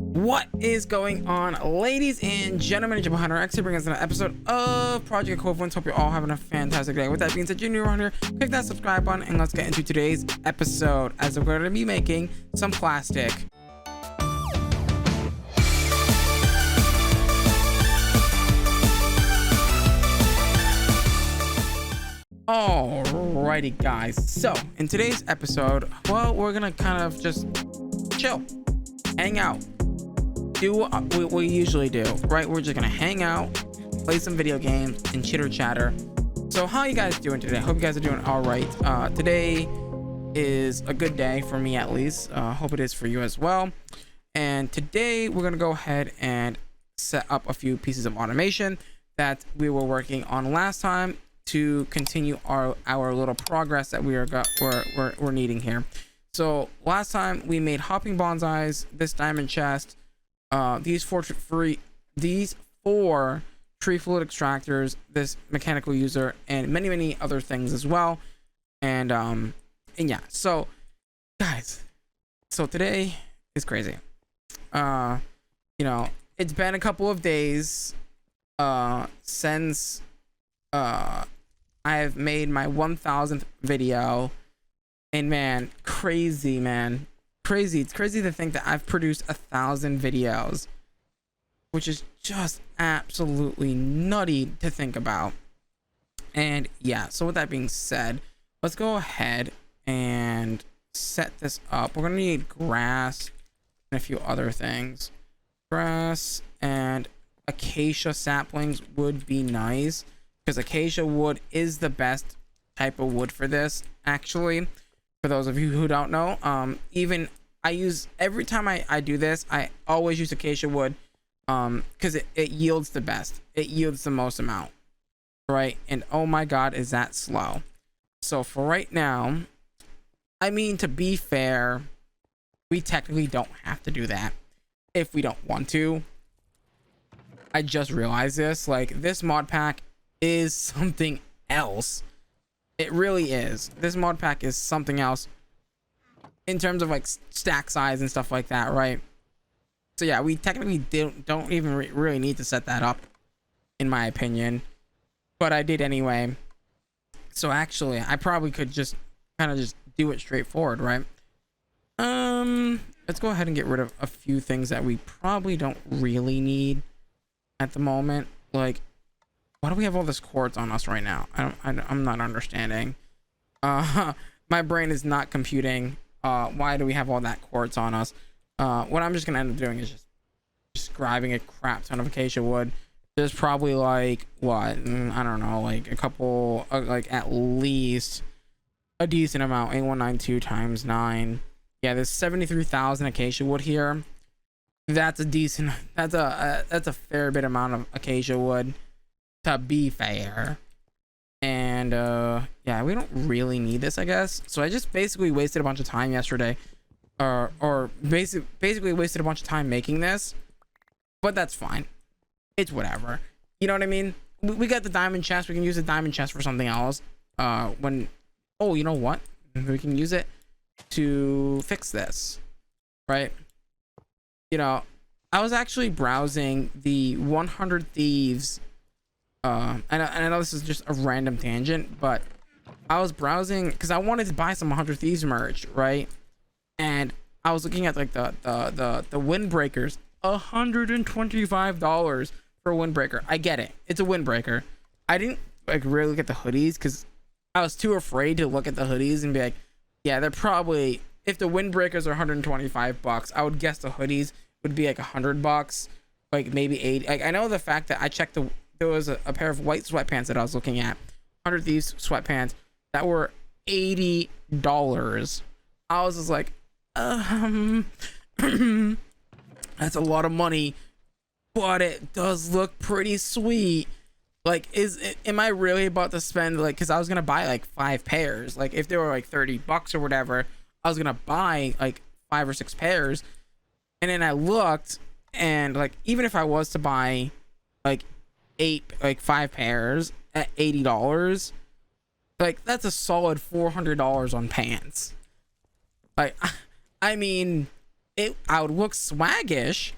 What is going on, ladies and gentlemen? It's Hunterx here, bringing us another episode of Project Equivalence. Hope you're all having a fantastic day. With that being said, you're new around here, click that subscribe button and let's get into today's episode, as we're going to be making some plastic. Alrighty guys, so in today's episode, well, we're gonna kind of just chill, hang out, do what we usually do, right? We're just gonna hang out, play some video games and chitter chatter. So how you guys doing today? Hope you guys are doing all right. Today is a good day for me, at least. Hope it is for you as well. And today we're gonna go ahead and set up a few pieces of automation that we were working on last time to continue our little progress that we're needing here. So last time we made hopping bonsais, this diamond chest, these four tree fluid extractors, this mechanical user, and many other things as well. And yeah, so guys, so today is crazy. You know, it's been a couple of days since I have made my 1000th video, and man, crazy. It's crazy to think that I've produced 1,000 videos, which is just absolutely nutty to think about. And yeah, so with that being said, let's go ahead and set this up. We're gonna need grass and a few other things. Grass and acacia saplings would be nice, because acacia wood is the best type of wood for this, actually, for those of you who don't know. Even I use, every time I do this, I always use acacia wood, because it yields the best, it yields the most amount, right? And oh my god, is that slow. So for right now, I mean, to be fair, we technically don't have to do that if we don't want to. I just realized this, like, this mod pack is something else. It really is. This mod pack is something else in terms of like stack size and stuff like that, right? So yeah, we technically don't even really need to set that up, in my opinion, but I did anyway. So actually, I probably could just kind of just do it straightforward, right? Let's go ahead and get rid of a few things that we probably don't really need at the moment. Like, why do we have all this quartz on us right now? I'm not understanding. My brain is not computing. Why do we have all that quartz on us? What I'm just gonna end up doing is just grabbing a crap ton of acacia wood. There's probably like, what, I don't know, like a couple, like at least a decent amount. 8192 times 9. Yeah, there's 73,000 acacia wood here. That's a decent, that's a fair bit amount of acacia wood, to be fair. And yeah, we don't really need this, I guess. So I just basically wasted a bunch of time yesterday, or basically wasted a bunch of time making this, but that's fine, it's whatever, you know what I mean? We got the diamond chest, we can use the diamond chest for something else. When, oh, you know what, we can use it to fix this, right? You know, I was actually browsing the 100 Thieves. And I know this is just a random tangent, but I was browsing because I wanted to buy some 100 Thieves merch, right? And I was looking at like the windbreakers, $125 for a windbreaker. I get it, it's a windbreaker. I didn't like really look at the hoodies because I was too afraid to look at the hoodies and be like, yeah, they're probably, if the windbreakers are $125, I would guess the hoodies would be like $100, like maybe 80. Like, I know the fact that I checked there was a pair of white sweatpants that I was looking at, 100 Thieves sweatpants, that were $80. I was just like, that's a lot of money, but it does look pretty sweet. Like, am I really about to spend, like, because I was gonna buy like 5 pairs, like if they were like $30 or whatever, I was gonna buy like 5 or 6 pairs. And then I looked, and like, even if I was to buy like 5 pairs at $80, like that's a solid $400 on pants. Like, I mean, I would look swaggish,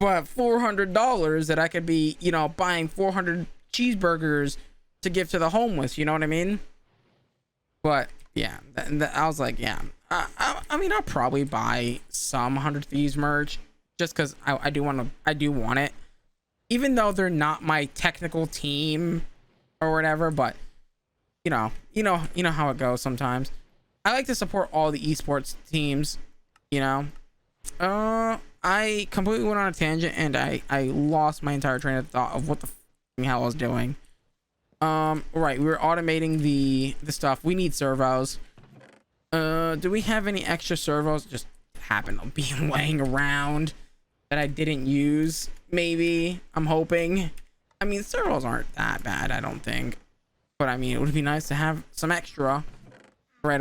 but $400 that I could be, you know, buying 400 cheeseburgers to give to the homeless. You know what I mean? But yeah, I was like, yeah, I mean, I'll probably buy some 100 Thieves merch just because I do want it, even though they're not my technical team or whatever. But you know how it goes sometimes. I like to support all the esports teams, you know. I completely went on a tangent and I lost my entire train of thought of what the hell I was doing. Right, we're automating the stuff. We need servos. Do we have any extra servos? Just happen to be laying around that I didn't use. Maybe. I'm hoping. I mean, servos aren't that bad, I don't think. But I mean, it would be nice to have some extra right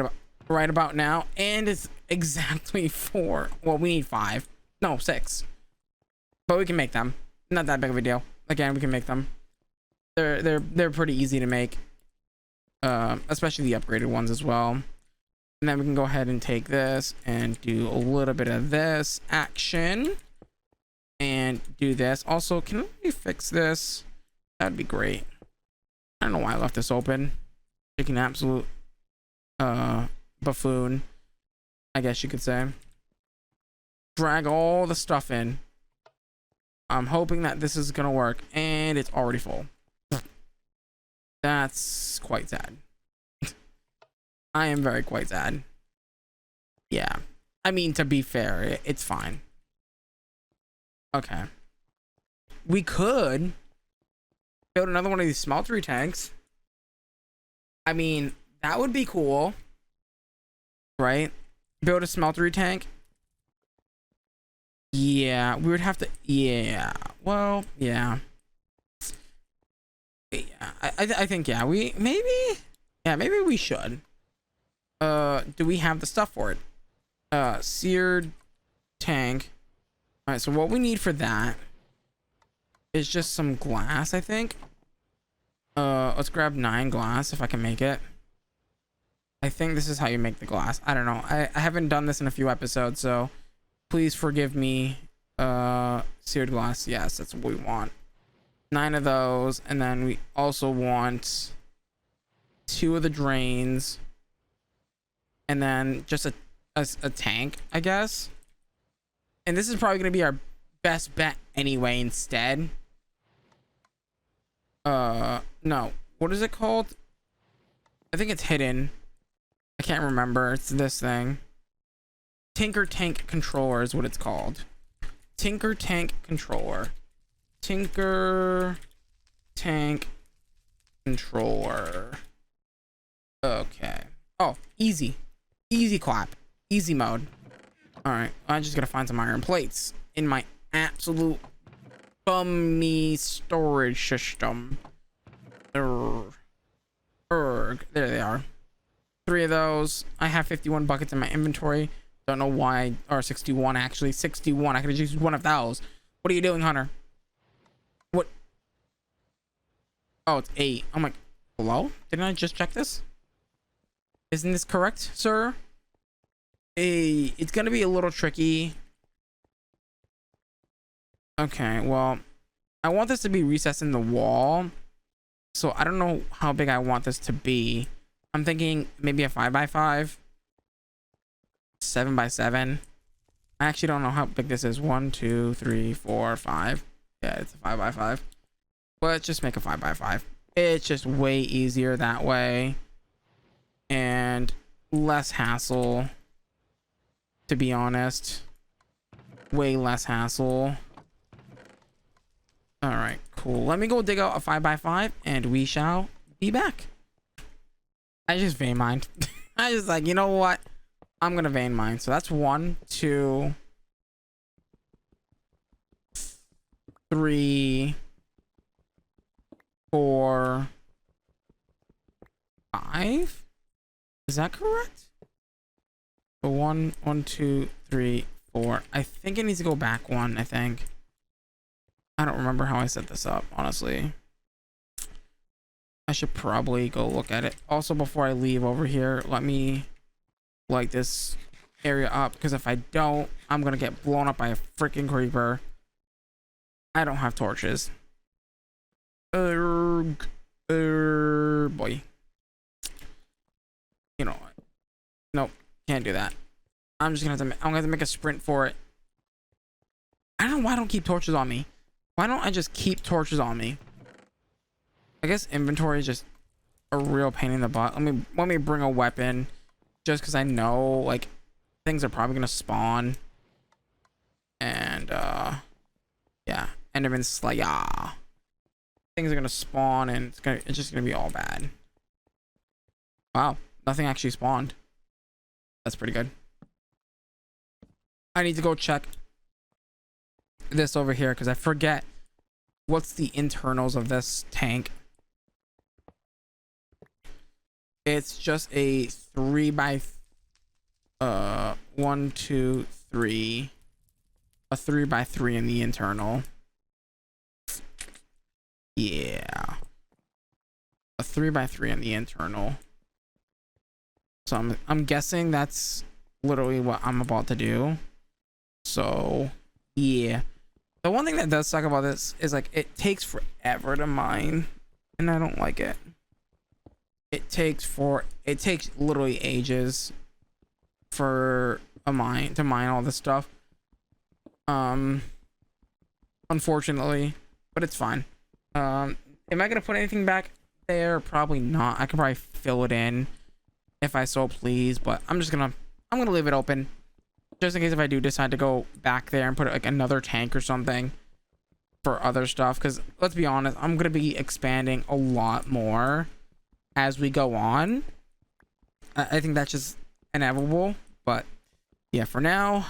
about now. And it's exactly 4. Well, we need 5. No, 6. But we can make them. Not that big of a deal. Again, we can make them. They're pretty easy to make. Especially the upgraded ones as well. And then we can go ahead and take this and do a little bit of this action. And do this. Also, can we fix this? That'd be great. I don't know why I left this open. Freaking absolute buffoon, I guess you could say. Drag all the stuff in. I'm hoping that this is gonna work, and it's already full. That's quite sad. I am very quite sad. Yeah, I mean, to be fair, it's fine. Okay, we could build another one of these smeltery tanks. I mean, that would be cool, right? Build a smeltery tank. Yeah, we would have to. Yeah, well, yeah. Yeah, I think, yeah, we maybe. Yeah, maybe we should. Do we have the stuff for it? Seared tank. All right, so what we need for that is just some glass, I think. Let's grab 9 glass if I can make it. I think this is how you make the glass. I don't know. I haven't done this in a few episodes, so please forgive me. Seared glass. Yes, that's what we want. 9 of those, and then we also want 2 of the drains, and then just a tank, I guess. And this is probably gonna be our best bet anyway. Instead, no, what is it called? I think it's hidden. I can't remember. It's this thing. Tinker Tank Controller is what it's called. Tinker Tank Controller. Tinker Tank Controller. Okay. Oh, easy. Easy clap. Easy mode. Alright. I'm just gonna find some iron plates in my absolute bummy storage system. There they are. 3 of those. I have 51 buckets in my inventory. Don't know why. Or 61 actually. 61. I could have used one of those. What are you doing, Hunter? What? Oh, it's 8. I'm like, hello? Didn't I just check this? Isn't this correct, sir? Hey, it's gonna be a little tricky. Okay, well, I want this to be recessed in the wall. So I don't know how big I want this to be. I'm thinking maybe a 5x5. 7x7. I actually don't know how big this is. 1, 2, 3, 4, 5. Yeah, it's a 5x5. Well, let's just make a 5x5. It's just way easier that way. And less hassle. To be honest. Way less hassle. Alright, cool. Let me go dig out a 5x5 and we shall be back. I just vein mined. I just like, you know what? I'm gonna vein mine. So that's 1, 2, 3, 4, 5. Is that correct? So 1, 2, 3, 4. I think it needs to go back 1. I think. I don't remember how I set this up, honestly. I should probably go look at it. Also, before I leave over here, let me light this area up, because if I don't, I'm gonna get blown up by a freaking creeper. I don't have torches. Boy. You know what? Nope, can't do that. I'm just gonna have to. I'm gonna have to make a sprint for it. I don't know why I don't keep torches on me. Why don't I just keep torches on me? I guess inventory is just a real pain in the butt. Let me bring a weapon, just because I know like things are probably gonna spawn. And yeah, Enderman Slayer. Things are gonna spawn, and it's just gonna be all bad. Wow, nothing actually spawned. That's pretty good. I need to go check this over here because I forget what's the internals of this tank. It's just a 3 by 1, 2, 3, a 3 by 3 in the internal. Yeah, a 3 by 3 in the internal. So I'm guessing that's literally what I'm about to do. So yeah, the one thing that does suck about this is like it takes forever to mine, and I don't like it. It takes literally ages for a mine to mine all this stuff. Unfortunately, but it's fine. Am I gonna put anything back there? Probably not. I can probably fill it in if I so please, but I'm gonna leave it open just in case if I do decide to go back there and put like another tank or something for other stuff, because let's be honest, I'm gonna be expanding a lot more as we go on. I think that's just inevitable, but yeah, for now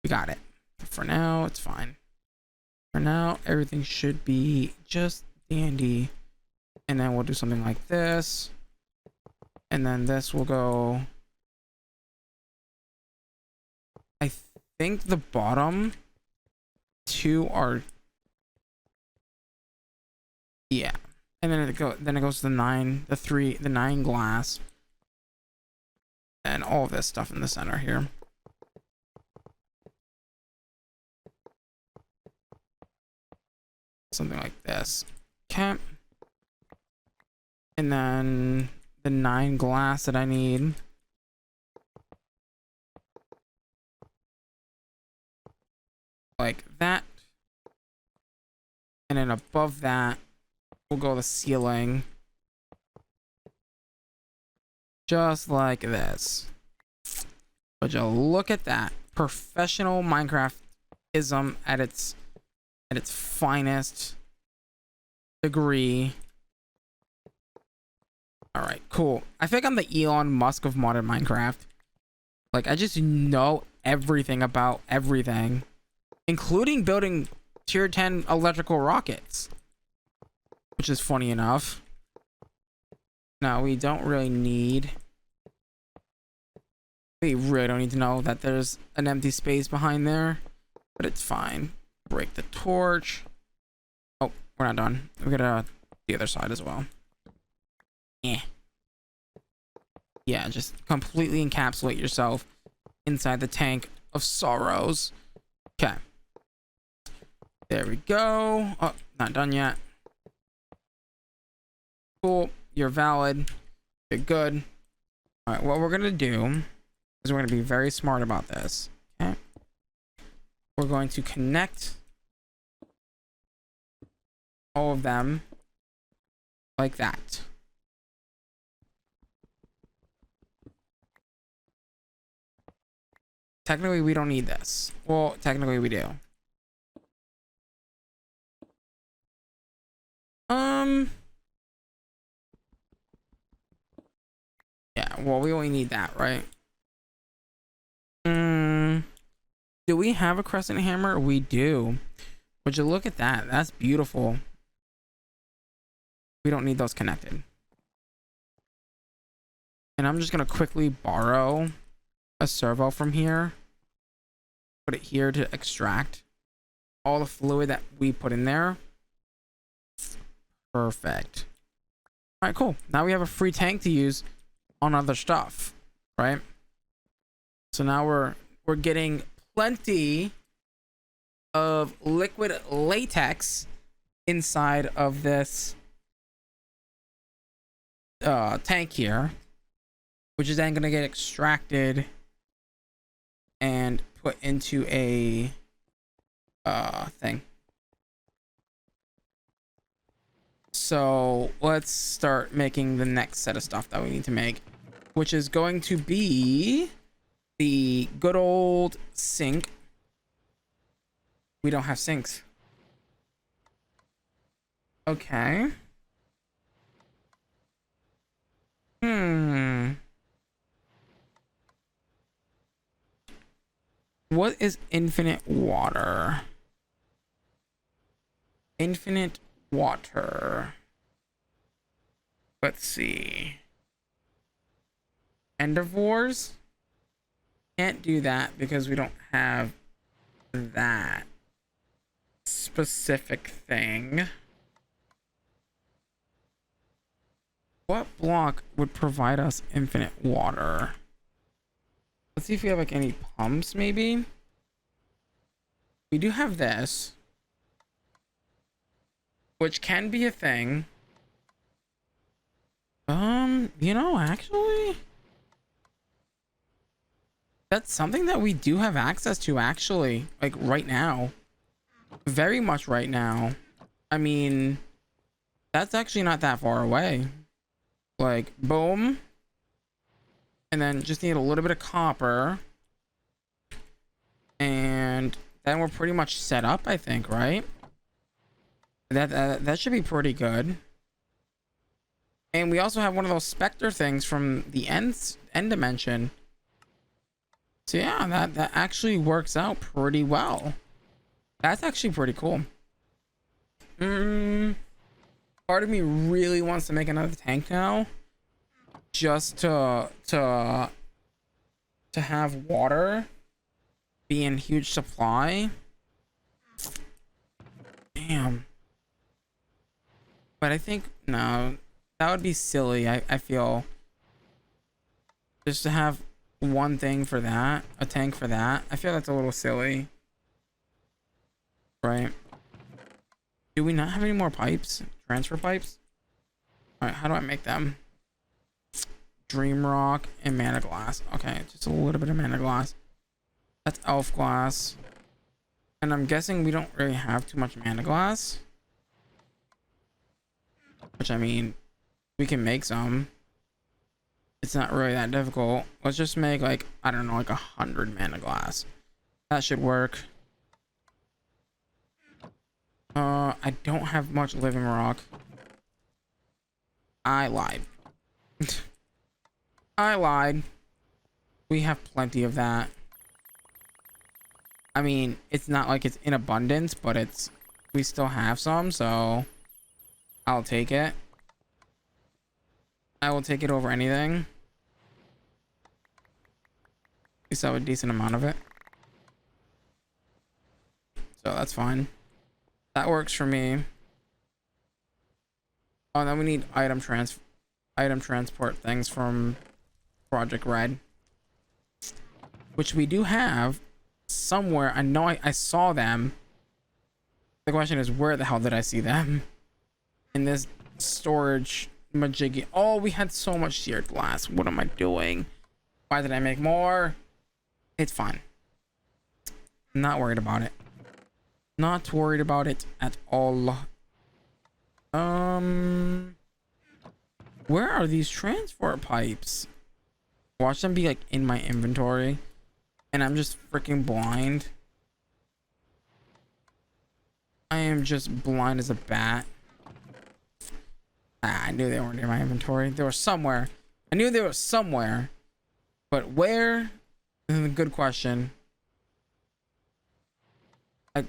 we got it. For now it's fine. For now everything should be just dandy, and then we'll do something like this, and then this will go. I think the bottom two are, yeah, and then it goes to the 9 glass, and all of this stuff in the center here. Something like this. Okay. And then the 9 glass that I need. Like that. And then above that, we'll go the ceiling. Just like this. But you look at that. Professional Minecraftism at its finest degree. All right, cool. I think I'm the Elon Musk of modern Minecraft. Like, I just know everything about everything, including building tier 10 electrical rockets, which is funny enough. Now, we don't really need... We really don't need to know that there's an empty space behind there, but it's fine. Break the torch. Oh, we're not done. We gotta the other side as well. Yeah, just completely encapsulate yourself inside the tank of sorrows. Okay. There we go. Oh, not done yet. Cool. You're valid. You're good. All right, what we're gonna do is we're gonna be very smart about this. Okay. We're going to connect all of them like that. Technically, we don't need this. Well, technically, we do. Yeah, well, we only need that, right? Do we have a crescent hammer? We do. Would you look at that? That's beautiful. We don't need those connected. And I'm just gonna quickly borrow a servo from here. Put it here to extract all the fluid that we put in there. Perfect. All right, cool. Now we have a free tank to use on other stuff, right? So now we're getting plenty of liquid latex inside of this tank here, which is then going to get extracted and put into a thing. So let's start making the next set of stuff that we need to make, which is going to be the good old sink. We don't have sinks. Okay. What is infinite water? Infinite water. Let's see. Endivores? Can't do that because we don't have that specific thing. What block would provide us infinite water? Let's see if we have like any pumps, maybe. We do have this, which can be a thing. You know, actually, that's something that we do have access to, actually, like right now. Very much right now. I mean, that's actually not that far away. Like, boom. And then just need a little bit of copper. And then we're pretty much set up, I think, right? That should be pretty good. And we also have one of those specter things from the end dimension. So yeah, that actually works out pretty well. That's actually pretty cool. Part of me really wants to make another tank now, just to have water be in huge supply. Damn. But I think no, that would be silly. I feel just to have one thing for that, a tank for that. I feel that's a little silly. Right. Do we not have any more pipes? Transfer pipes? Alright, how do I make them? Dream rock and mana glass. Okay, just a little bit of mana glass. That's elf glass. And I'm guessing we don't really have too much mana glass. Which, I mean, we can make some. It's not really that difficult. Let's just make, like, I don't know, like 100 mana glass. That should work. I don't have much living rock. I lied. I lied. We have plenty of that. I mean, it's not like it's in abundance, but we still have some, so I'll take it. I will take it over anything. At least I have a decent amount of it. So that's fine. That works for me. Oh, then we need item transport things from Project Red, which we do have somewhere. I know I saw them. The question is, where the hell did I see them? In this storage majiggy. Oh, we had so much seared glass. What am I doing? Why did I make more? It's fine. I'm not worried about it. Not worried about it at all. Where are these transport pipes? Watch them be like in my inventory, and I'm just freaking blind. I am just blind as a bat. I knew they weren't in my inventory. They were somewhere. I knew they were somewhere, but where? This is a good question.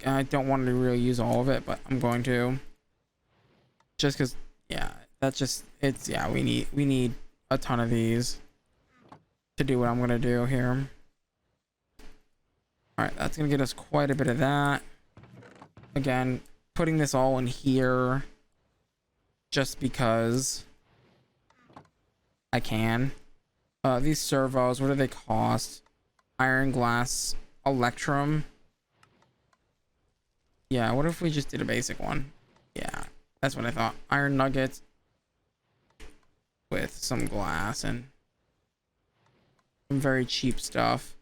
I don't want to really use all of it, but I'm going to. Just because, yeah, that's just, it's, yeah, we need a ton of these to do what I'm going to do here. All right, that's going to get us quite a bit of that. Again, putting this all in here just because I can. These servos, what do they cost? Iron, glass, electrum. Yeah, what if we just did a basic one? Yeah, that's what I thought. Iron nuggets with some glass and some very cheap stuff.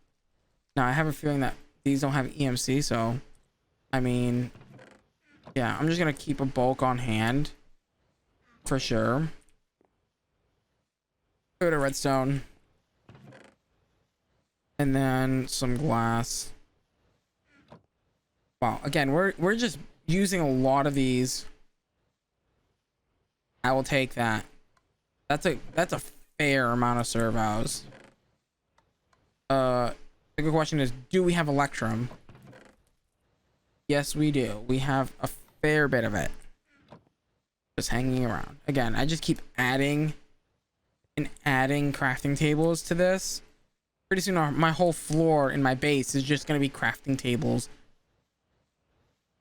Now, I have a feeling that these don't have EMC, so I mean, yeah, I'm just gonna keep a bulk on hand for sure. Go to redstone. And then some glass. Wow, again, we're just using a lot of these. I will take that. That's a fair amount of servos. The good question is, do we have electrum? Yes, we do. We have a fair bit of it. Just hanging around. Again, I just keep adding and adding crafting tables to this. Pretty soon my whole floor in my base is just going to be crafting tables.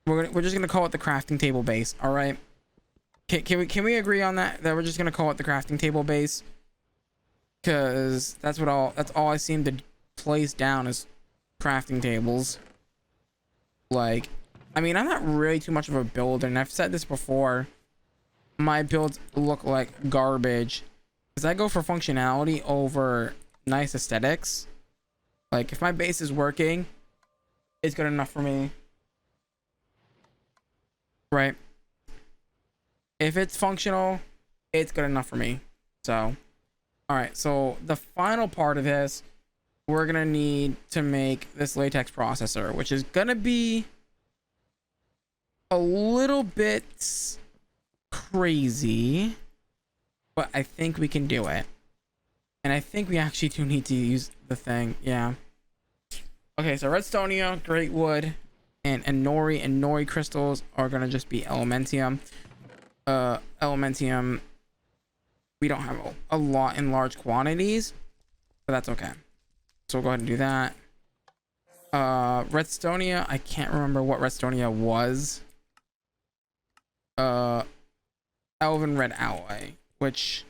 We're just going to call it the crafting table base. All right. Can we agree on that we're just going to call it the crafting table base? Cuz that's all I seem to place down is crafting tables. Like, I mean, I'm not really too much of a builder, and I've said this before. My builds look like garbage cuz I go for functionality over nice aesthetics. Like, if my base is working, it's good enough for me, right? If it's functional, it's good enough for me. So, all right, so the final part of this, we're gonna need to make this latex processor, which is gonna be a little bit crazy, but I think we can do it. And I think we actually do need to use the thing. Yeah. Okay, so redstonia, great wood, and nori crystals are gonna just be elementium. Elementium, we don't have a lot in large quantities, but that's okay. So we'll go ahead and do that. Redstonia, I can't remember what redstonia was. Elven red alloy, which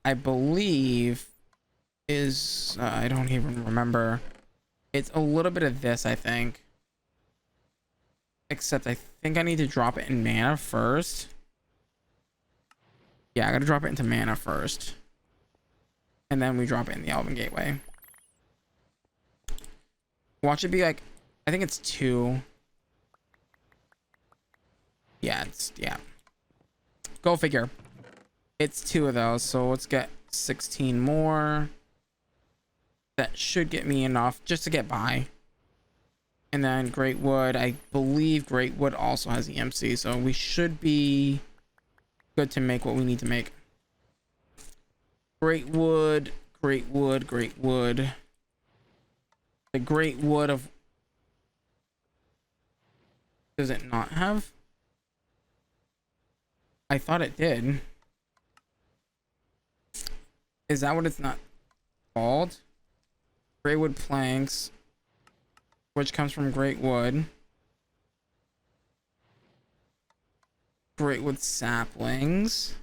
I believe is I don't even remember. It's a little bit of this, I think. Except I think I need to drop it in mana first. Yeah, I gotta drop it into mana first. And then we drop it in the Elven Gateway. Watch it be like, I think it's 2. Yeah, yeah. Go figure. It's 2 of those, so let's get 16 more. That should get me enough just to get by. And then great wood, I believe great wood also has EMC, so we should be good to make what we need to make. Great wood, great wood, great wood. The great wood of... Does it not have? I thought it did. Is that what it's not called? Great wood planks, which comes from great wood. Great wood saplings.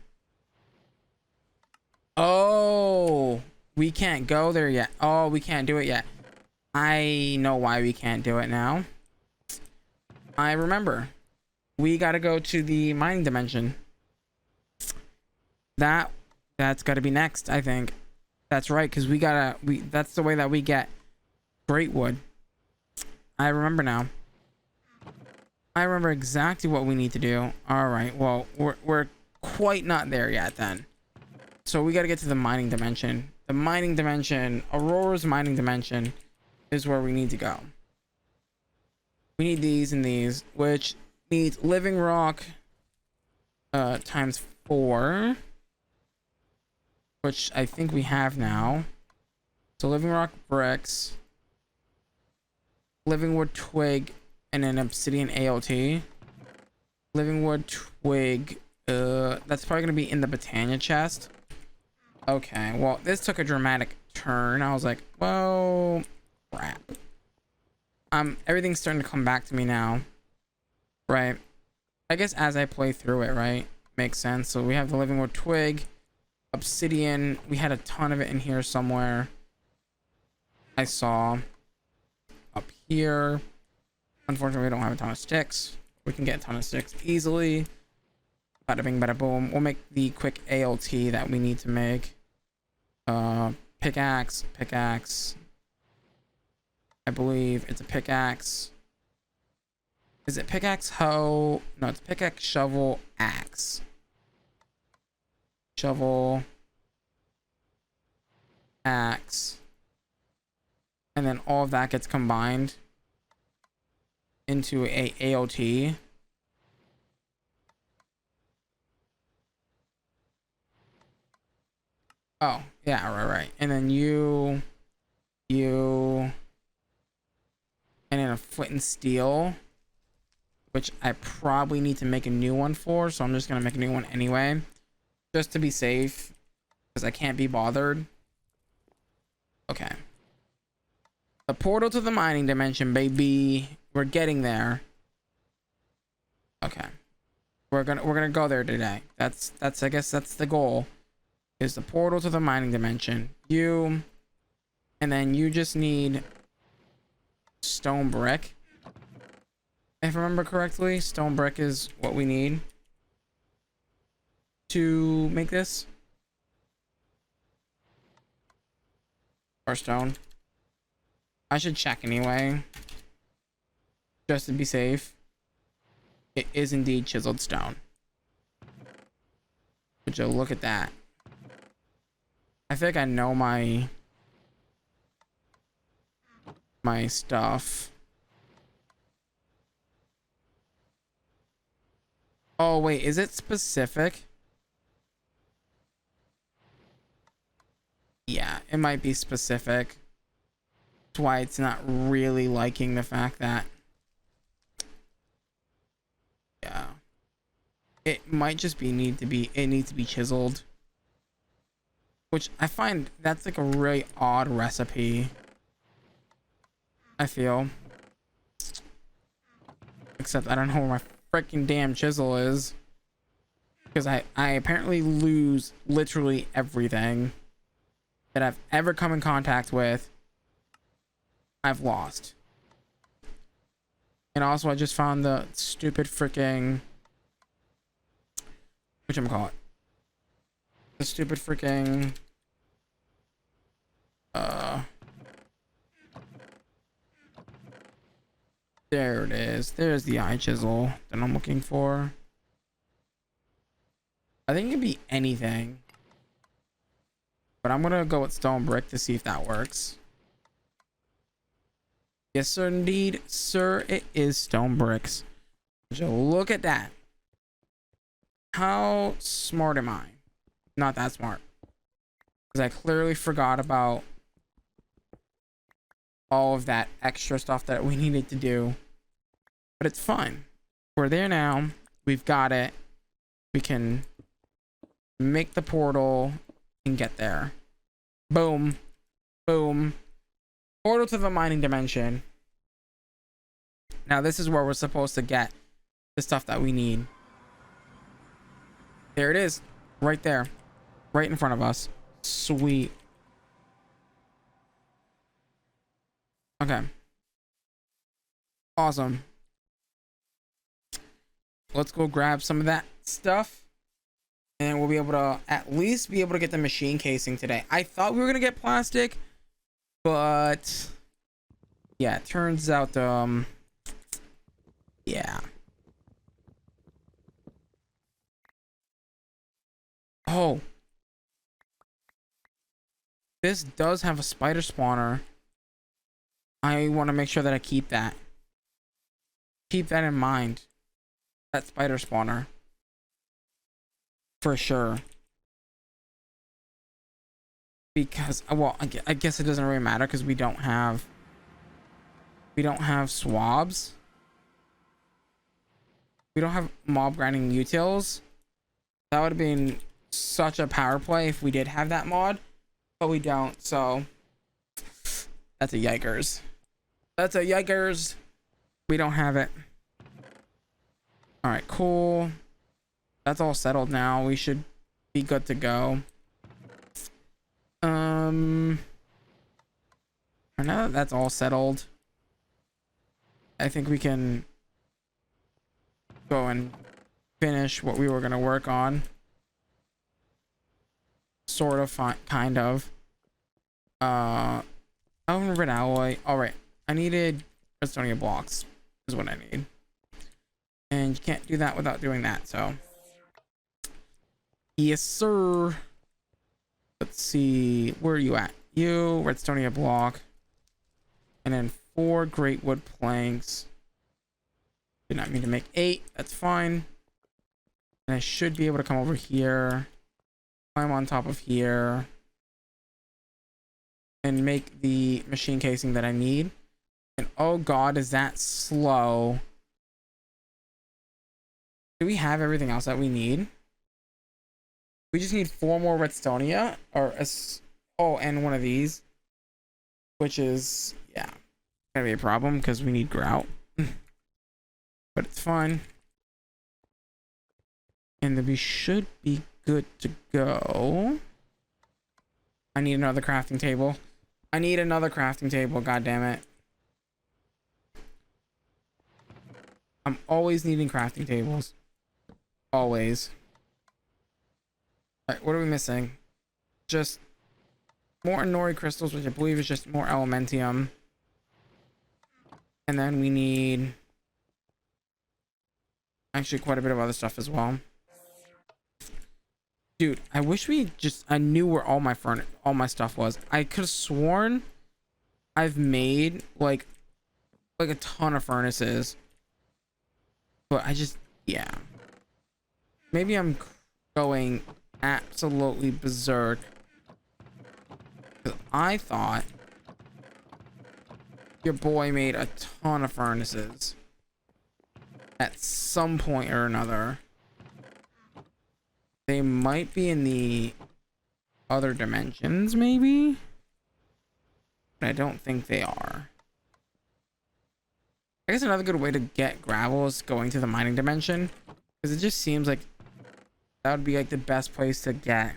Oh, we can't go there yet. Oh, we can't do it yet. I know why we can't do it now. I remember. We gotta go to the mining dimension. That's gotta be next, I think. That's right, because that's the way that we get great wood. I remember now. I remember exactly what we need to do. All right, well, we're quite not there yet then. So we got to get to the mining dimension. The mining dimension, Aurora's mining dimension, is where we need to go. We need these and these, which needs living rock times 4, which I think we have now. So living rock bricks, living wood twig, and an obsidian ALT. Living wood twig, that's probably gonna be in the Botania chest. Okay, well, this took a dramatic turn. I was like, well, crap. Everything's starting to come back to me now, right? I guess as I play through it, right? Makes sense. So we have the living wood twig, obsidian. We had a ton of it in here somewhere. I saw up here. Unfortunately, we don't have a ton of sticks. We can get a ton of sticks easily. Bada bing, bada boom. We'll make the quick ALT that we need to make. Pickaxe. I believe it's a pickaxe. Is it pickaxe, hoe? No, it's pickaxe, shovel, axe. Shovel, axe. And then all of that gets combined into a AOT. Oh, yeah, right. And then you, and then a flint and steel, which I probably need to make a new one for, so I'm just gonna make a new one anyway, just to be safe, because I can't be bothered. Okay. The portal to the mining dimension, baby. We're getting there. Okay. We're gonna go there today. That's I guess that's the goal. Is the portal to the mining dimension. You, and then you just need stone brick. If I remember correctly, stone brick is what we need to make this. Or stone. I should check anyway, just to be safe. It is indeed chiseled stone. Would you look at that? I feel like I know my stuff. Oh wait, is it specific? Yeah, it might be specific. That's why it's not really liking the fact that, yeah, it might just be it needs to be chiseled, which I find that's like a really odd recipe, I feel. Except I don't know where my freaking damn chisel is, because I apparently lose literally everything that I've ever come in contact with. I've lost. And also I just found the stupid freaking, whatchamacallit, the stupid freaking there it is. There's the eye chisel that I'm looking for. I think it could be anything, but I'm gonna go with stone brick to see if that works. Yes, sir, indeed, sir. It is stone bricks. So look at that. How smart am I? Not that smart, because I clearly forgot about all of that extra stuff that we needed to do. But it's fine. We're there now. We've got it. We can make the portal and get there. Boom. Boom. Portal to the mining dimension. Now this is where we're supposed to get the stuff that we need. There it is. Right there. Right in front of us. Sweet. Okay. Awesome. Let's go grab some of that stuff, and we'll be able to at least be able to get the machine casing today. I thought we were gonna get plastic, but yeah, it turns out yeah. Oh, this does have a spider spawner. I want to make sure that I keep that in mind. That spider spawner for sure, because well, I guess it doesn't really matter because we don't have swabs. We don't have mob grinding utils. That would have been such a power play if we did have that mod, but we don't, so that's a yikers. That's a yikers. We don't have it. All right, cool. That's all settled now. We should be good to go. Now that that's all settled, I think we can go and finish what we were going to work on. Sort of, kind of. Oh, red alloy. All right. I needed redstone blocks is what I need. And you can't do that without doing that, so. Yes, sir. Let's see. Where are you at? You, redstone block. And then 4 great wood planks. Did not mean to make 8. That's fine. And I should be able to come over here. Climb on top of here. And make the machine casing that I need. And oh god, is that slow? Do we have everything else that we need? We just need 4 more redstonia, or oh, and one of these, which is, yeah, gonna be a problem because we need grout. But it's fine, and then we should be good to go. I need another crafting table. I need another crafting table. God damn it! I'm always needing crafting tables. Always. Alright, what are we missing? Just more Nori crystals, which I believe is just more elementium. And then we need actually quite a bit of other stuff as well. Dude, I wish I knew where all my stuff was. I could have sworn I've made like a ton of furnaces. But I just, yeah. Maybe I'm going absolutely berserk. I thought your boy made a ton of furnaces at some point or another. They might be in the other dimensions, maybe? But I don't think they are. I guess another good way to get gravel is going to the mining dimension, because it just seems like that would be like the best place to get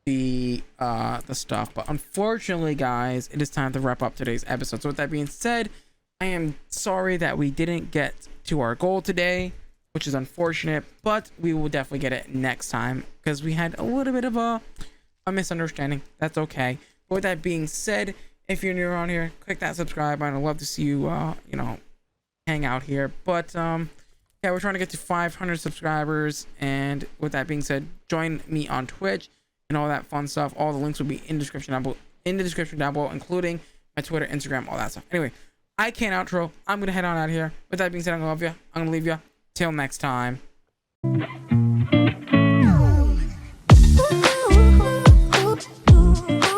the stuff. But unfortunately, guys, it is time to wrap up today's episode. So with that being said, I am sorry that we didn't get to our goal today, which is unfortunate, but we will definitely get it next time because we had a little bit of a misunderstanding. That's okay. But with that being said, if you're new around here, click that subscribe button. I'd love to see you you know, hang out here. But yeah, we're trying to get to 500 subscribers, and with that being said, join me on Twitch and all that fun stuff. All the links will be in the description down below, including my Twitter, Instagram, all that stuff. Anyway, I can't outro. I'm gonna head on out of here. With that being said, I'm gonna love you. I'm gonna leave you. Till next time. Ooh.